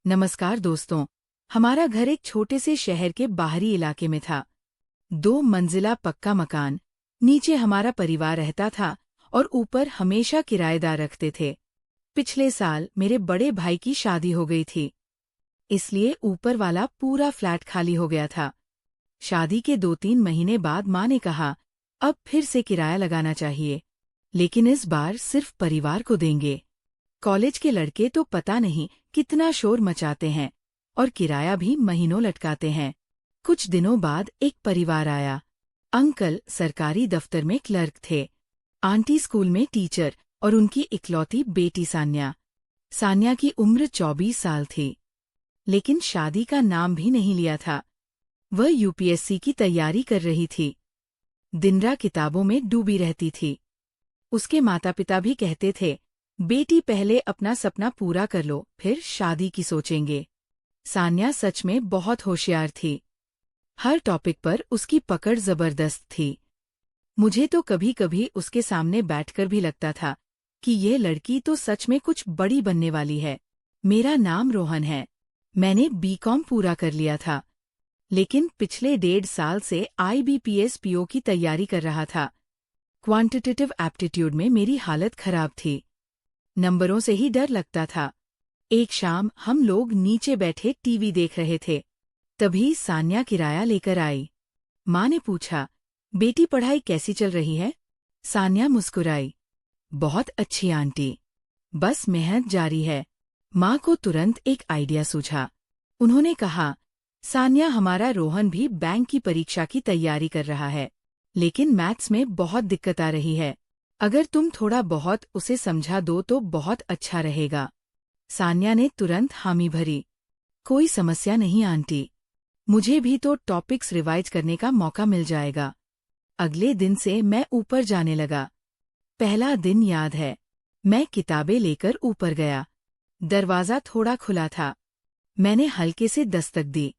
नमस्कार दोस्तों। हमारा घर एक छोटे से शहर के बाहरी इलाके में था। 2 मंजिला पक्का मकान, नीचे हमारा परिवार रहता था और ऊपर हमेशा किराएदार रखते थे। पिछले साल मेरे बड़े भाई की शादी हो गई थी, इसलिए ऊपर वाला पूरा फ्लैट खाली हो गया था। शादी के 2-3 महीने बाद माँ ने कहा, अब फिर से किराया लगाना चाहिए, लेकिन इस बार सिर्फ परिवार को देंगे। कॉलेज के लड़के तो पता नहीं कितना शोर मचाते हैं और किराया भी महीनों लटकाते हैं। कुछ दिनों बाद एक परिवार आया। अंकल सरकारी दफ्तर में क्लर्क थे, आंटी स्कूल में टीचर और उनकी इकलौती बेटी सान्या। सान्या की उम्र 24 साल थी, लेकिन शादी का नाम भी नहीं लिया था। वह यूपीएससी की तैयारी कर रही थी, दिन-रात किताबों में डूबी रहती थी। उसके माता पिता भी कहते थे, बेटी पहले अपना सपना पूरा कर लो, फिर शादी की सोचेंगे। सान्या सच में बहुत होशियार थी। हर टॉपिक पर उसकी पकड़ जबरदस्त थी। मुझे तो कभी कभी उसके सामने बैठकर भी लगता था कि यह लड़की तो सच में कुछ बड़ी बनने वाली है। मेरा नाम रोहन है। मैंने बीकॉम पूरा कर लिया था, लेकिन पिछले 1.5 साल से आईबीपीएस पीओ की तैयारी कर रहा था। क्वांटिटेटिव एप्टीट्यूड में मेरी हालत खराब थी। नंबरों से ही डर लगता था। एक शाम हम लोग नीचे बैठे टीवी देख रहे थे, तभी सान्या किराया लेकर आई। माँ ने पूछा, बेटी पढ़ाई कैसी चल रही है? सान्या मुस्कुराई, बहुत अच्छी आंटी, बस मेहनत जारी है। माँ को तुरंत एक आइडिया सूझा। उन्होंने कहा, सान्या, हमारा रोहन भी बैंक की परीक्षा की तैयारी कर रहा है, लेकिन मैथ्स में बहुत दिक्कत आ रही है। अगर तुम थोड़ा बहुत उसे समझा दो तो बहुत अच्छा रहेगा। सान्या ने तुरंत हामी भरी, कोई समस्या नहीं आंटी, मुझे भी तो टॉपिक्स रिवाइज करने का मौका मिल जाएगा। अगले दिन से मैं ऊपर जाने लगा। पहला दिन याद है, मैं किताबें लेकर ऊपर गया। दरवाज़ा थोड़ा खुला था। मैंने हल्के से दस्तक दी।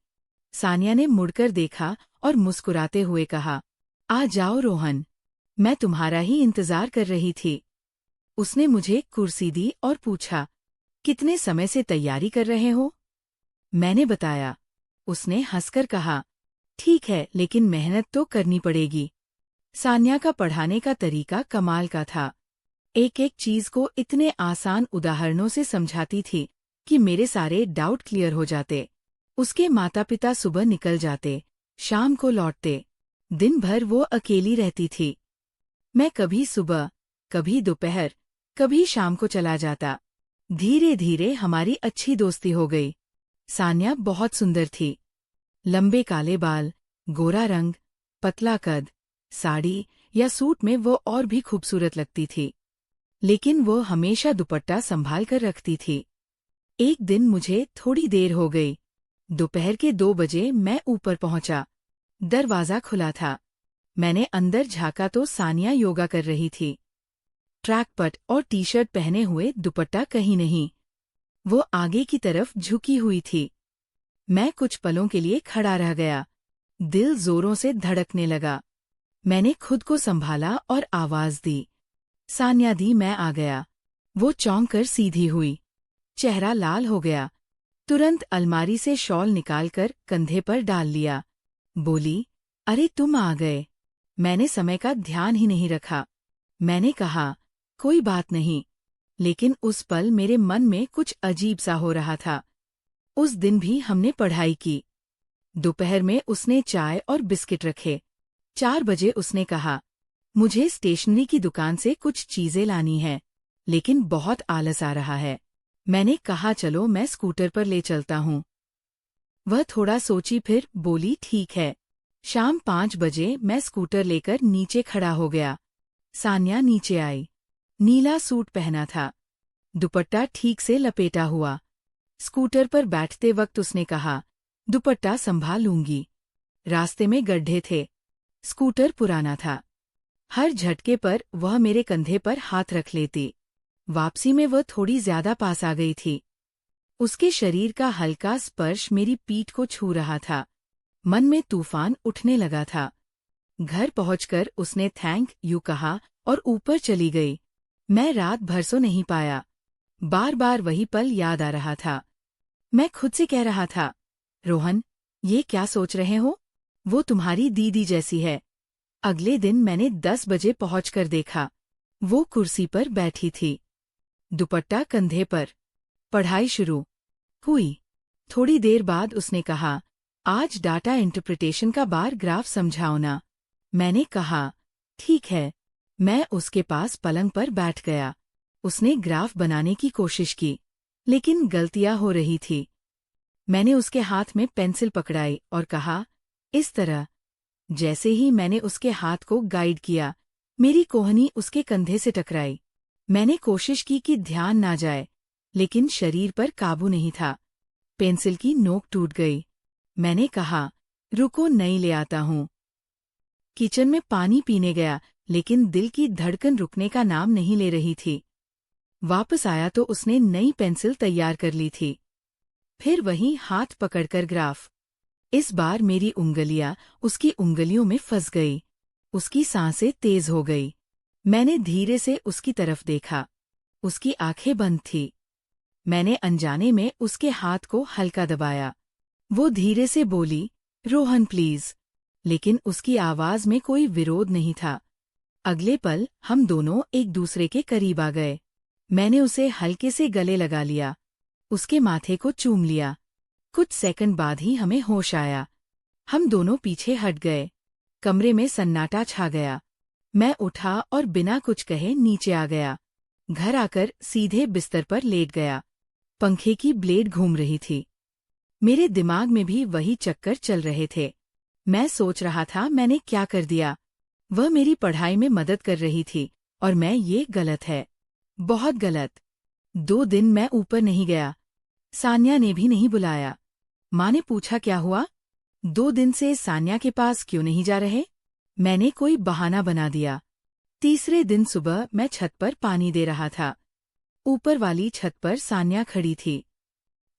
सान्या ने मुड़कर देखा और मुस्कुराते हुए कहा, आ जाओ रोहन, मैं तुम्हारा ही इंतजार कर रही थी। उसने मुझे कुर्सी दी और पूछा, कितने समय से तैयारी कर रहे हो? मैंने बताया। उसने हंसकर कहा, ठीक है, लेकिन मेहनत तो करनी पड़ेगी। सान्या का पढ़ाने का तरीका कमाल का था। एक एक चीज को इतने आसान उदाहरणों से समझाती थी कि मेरे सारे डाउट क्लियर हो जाते। उसके माता पिता सुबह निकल जाते, शाम को लौटते। दिन भर वो अकेली रहती थी। मैं कभी सुबह, कभी दोपहर, कभी शाम को चला जाता। धीरे धीरे हमारी अच्छी दोस्ती हो गई। सान्या बहुत सुंदर थी। लंबे काले बाल, गोरा रंग, पतला कद, साड़ी या सूट में वो और भी खूबसूरत लगती थी, लेकिन वो हमेशा दुपट्टा संभाल कर रखती थी। एक दिन मुझे थोड़ी देर हो गई। दोपहर के 2 बजे मैं ऊपर पहुंचा। दरवाज़ा खुला था। मैंने अंदर झाँका तो सान्या योगा कर रही थी। ट्रैक पट और टी शर्ट पहने हुए, दुपट्टा कहीं नहीं। वो आगे की तरफ झुकी हुई थी। मैं कुछ पलों के लिए खड़ा रह गया। दिल जोरों से धड़कने लगा। मैंने खुद को संभाला और आवाज दी, सान्या दी, मैं आ गया। वो चौंक कर सीधी हुई, चेहरा लाल हो गया। तुरंत अलमारी से शॉल निकालकर कंधे पर डाल लिया। बोली, अरे तुम आ गए। मैंने समय का ध्यान ही नहीं रखा। मैंने कहा, कोई बात नहीं, लेकिन उस पल मेरे मन में कुछ अजीब सा हो रहा था। उस दिन भी हमने पढ़ाई की। दोपहर में उसने चाय और बिस्किट रखे। 4 बजे उसने कहा, मुझे स्टेशनरी की दुकान से कुछ चीजें लानी है, लेकिन बहुत आलस आ रहा है। मैंने कहा, चलो मैं स्कूटर पर ले चलता हूँ। वह थोड़ा सोची, फिर बोली, ठीक है। शाम 5 बजे मैं स्कूटर लेकर नीचे खड़ा हो गया। सान्या नीचे आई। नीला सूट पहना था, दुपट्टा ठीक से लपेटा हुआ। स्कूटर पर बैठते वक्त उसने कहा, दुपट्टा संभाल लूंगी। रास्ते में गड्ढे थे। स्कूटर पुराना था। हर झटके पर वह मेरे कंधे पर हाथ रख लेती। वापसी में वह थोड़ी ज्यादा पास आ गई थी। उसके शरीर का हल्का स्पर्श मेरी पीठ को छू रहा था। मन में तूफान उठने लगा था। घर पहुंचकर उसने थैंक यू कहा और ऊपर चली गई। मैं रात भर सो नहीं पाया। बार बार वही पल याद आ रहा था। मैं खुद से कह रहा था, रोहन, ये क्या सोच रहे हो? वो तुम्हारी दीदी जैसी है। अगले दिन मैंने 10 बजे पहुंचकर देखा। वो कुर्सी पर बैठी थी, दुपट्टा कंधे पर। पढ़ाई शुरू हुई। थोड़ी देर बाद उसने कहा, आज डाटा इंटरप्रिटेशन का बार ग्राफ समझाओ ना। मैंने कहा, ठीक है। मैं उसके पास पलंग पर बैठ गया। उसने ग्राफ बनाने की कोशिश की, लेकिन गलतियां हो रही थी। मैंने उसके हाथ में पेंसिल पकड़ाई और कहा, इस तरह। जैसे ही मैंने उसके हाथ को गाइड किया, मेरी कोहनी उसके कंधे से टकराई। मैंने कोशिश की कि ध्यान ना जाए, लेकिन शरीर पर काबू नहीं था। पेंसिल की नोक टूट गई। मैंने कहा, रुको, नई ले आता हूँ। किचन में पानी पीने गया, लेकिन दिल की धड़कन रुकने का नाम नहीं ले रही थी। वापस आया तो उसने नई पेंसिल तैयार कर ली थी। फिर वहीं हाथ पकड़कर ग्राफ। इस बार मेरी उंगलियां उसकी उंगलियों में फंस गई। उसकी सांसें तेज हो गई। मैंने धीरे से उसकी तरफ देखा। उसकी आंखें बंद थी। मैंने अनजाने में उसके हाथ को हल्का दबाया। वो धीरे से बोली, रोहन प्लीज। लेकिन उसकी आवाज में कोई विरोध नहीं था। अगले पल हम दोनों एक दूसरे के करीब आ गए। मैंने उसे हल्के से गले लगा लिया, उसके माथे को चूम लिया। कुछ सेकंड बाद ही हमें होश आया। हम दोनों पीछे हट गए। कमरे में सन्नाटा छा गया। मैं उठा और बिना कुछ कहे नीचे आ गया। घर आकर सीधे बिस्तर पर लेट गया। पंखे की ब्लेड घूम रही थी। मेरे दिमाग में भी वही चक्कर चल रहे थे। मैं सोच रहा था, मैंने क्या कर दिया? वह मेरी पढ़ाई में मदद कर रही थी और मैं, ये गलत है, बहुत गलत। 2 दिन मैं ऊपर नहीं गया। सान्या ने भी नहीं बुलाया। माँ ने पूछा, क्या हुआ? 2 दिन से सान्या के पास क्यों नहीं जा रहे? मैंने कोई बहाना बना दिया। तीसरे दिन सुबह मैं छत पर पानी दे रहा था। ऊपर वाली छत पर सान्या खड़ी थी।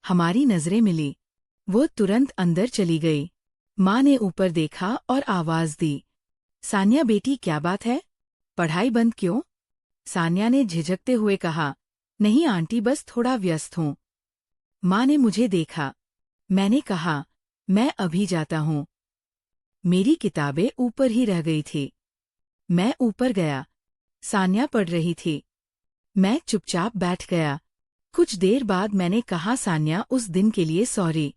हमारी नजरें मिली। वो तुरंत अंदर चली गई। माँ ने ऊपर देखा और आवाज दी, सान्या बेटी, क्या बात है? पढ़ाई बंद क्यों? सान्या ने झिझकते हुए कहा, नहीं आंटी, बस थोड़ा व्यस्त हूँ। माँ ने मुझे देखा। मैंने कहा, मैं अभी जाता हूँ। मेरी किताबें ऊपर ही रह गई थी। मैं ऊपर गया। सान्या पढ़ रही थी। मैं चुपचाप बैठ गया। कुछ देर बाद मैंने कहा, सान्या, उस दिन के लिए सॉरी।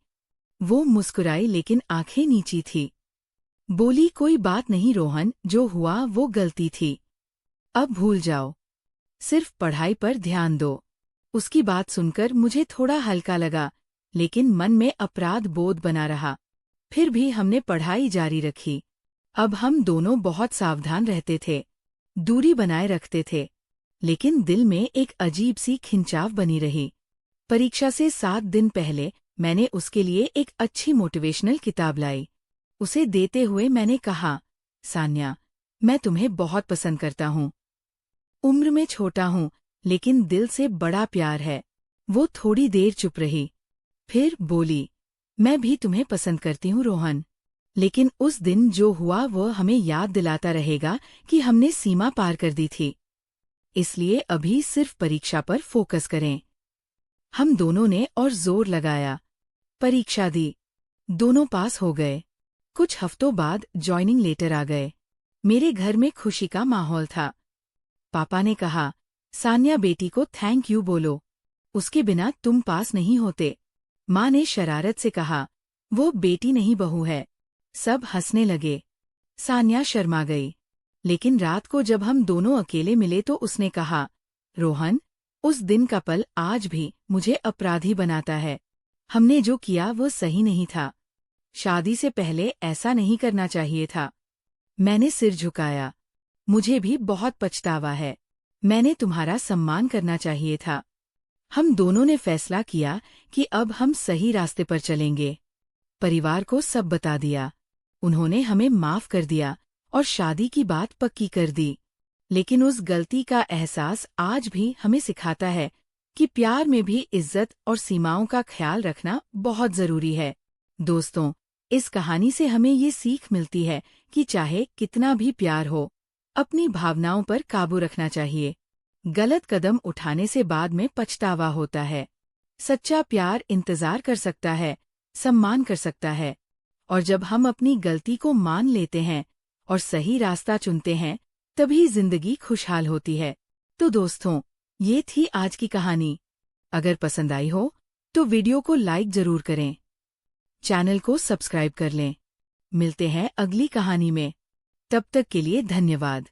वो मुस्कुराई, लेकिन आंखें नीची थी। बोली, कोई बात नहीं रोहन, जो हुआ वो गलती थी। अब भूल जाओ। सिर्फ पढ़ाई पर ध्यान दो। उसकी बात सुनकर मुझे थोड़ा हल्का लगा, लेकिन मन में अपराध बोध बना रहा। फिर भी हमने पढ़ाई जारी रखी। अब हम दोनों बहुत सावधान रहते थे, दूरी बनाए रखते थे, लेकिन दिल में एक अजीब सी खिंचाव बनी रही। परीक्षा से 7 दिन पहले मैंने उसके लिए एक अच्छी मोटिवेशनल किताब लाई। उसे देते हुए मैंने कहा, सान्या, मैं तुम्हें बहुत पसंद करता हूँ। उम्र में छोटा हूँ, लेकिन दिल से बड़ा प्यार है। वो थोड़ी देर चुप रही, फिर बोली, मैं भी तुम्हें पसंद करती हूँ रोहन। लेकिन उस दिन जो हुआ वो हमें याद दिलाता रहेगा कि हमने सीमा पार कर दी थी। इसलिए अभी सिर्फ परीक्षा पर फोकस करें। हम दोनों ने और जोर लगाया। परीक्षा दी। दोनों पास हो गए। कुछ हफ्तों बाद जॉइनिंग लेटर आ गए। मेरे घर में खुशी का माहौल था। पापा ने कहा, सान्या बेटी को थैंक यू बोलो, उसके बिना तुम पास नहीं होते। माँ ने शरारत से कहा, वो बेटी नहीं बहू है। सब हंसने लगे। सान्या शर्मा गई। लेकिन रात को जब हम दोनों अकेले मिले तो उसने कहा, रोहन, उस दिन का पल आज भी मुझे अपराधी बनाता है। हमने जो किया वो सही नहीं था। शादी से पहले ऐसा नहीं करना चाहिए था। मैंने सिर झुकाया। मुझे भी बहुत पछतावा है। मैंने तुम्हारा सम्मान करना चाहिए था। हम दोनों ने फैसला किया कि अब हम सही रास्ते पर चलेंगे। परिवार को सब बता दिया। उन्होंने हमें माफ कर दिया और शादी की बात पक्की कर दी। लेकिन उस गलती का एहसास आज भी हमें सिखाता है कि प्यार में भी इज्जत और सीमाओं का ख्याल रखना बहुत जरूरी है। दोस्तों, इस कहानी से हमें ये सीख मिलती है कि चाहे कितना भी प्यार हो, अपनी भावनाओं पर काबू रखना चाहिए। गलत कदम उठाने से बाद में पछतावा होता है, सच्चा प्यार इंतजार कर सकता है, सम्मान कर सकता है, और जब हम अपनी गलती को मान लेते हैं और सही रास्ता चुनते हैं, तभी जिंदगी खुशहाल होती है। तो दोस्तों, ये थी आज की कहानी। अगर पसंद आई हो तो वीडियो को लाइक जरूर करें, चैनल को सब्सक्राइब कर लें। मिलते हैं अगली कहानी में। तब तक के लिए धन्यवाद।